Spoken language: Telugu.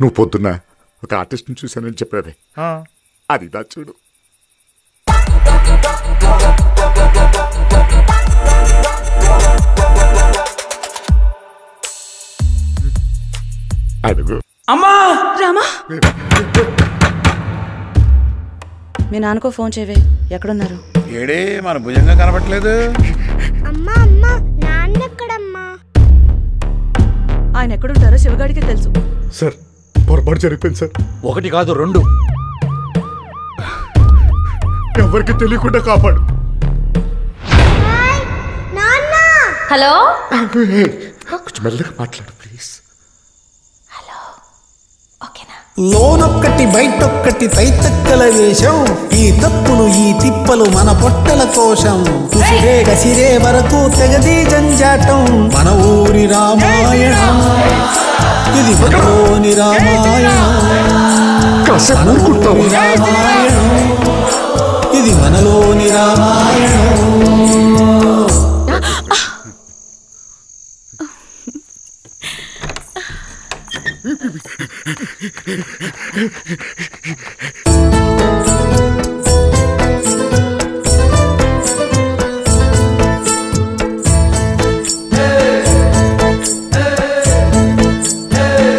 నువ్వు పొద్దున్న ఒక ఆర్టిస్ట్ని చూశానని చెప్పావే, అది దా చూడు. అడుగు. అమ్మా రామా, మీ నాన్నకో ఫోన్ చేయవే. ఎక్కడున్నారు? ఏడే మన భుజంగా కనపట్లేదు. అమ్మా అమ్మా, నాన్న ఎక్కడమ్మా? ఆయన ఎక్కడుంటారో శివగాడికి తెలుసు. సార్ పొరపాటు జరిగిపోయింది సార్. 1 కాదు 2. ఎవరికి తెలియకుండా కాపాడు. హలో, కొంచెం మెల్లగా మాట్లాడు ప్లీజ్. లోనొక్కటి బయటొక్కటి తైతక్కల వేషం, ఈ తప్పులు ఈ తిప్పలు మన పొట్టల కోశం. కుసిరే కసిరే వరకు తెగది జంజాటం, మన ఊరి రామాయణం ఇది మనలోని రామాయణం. మన ఊరి రామాయణం ఇది మనలోని రామాయణం.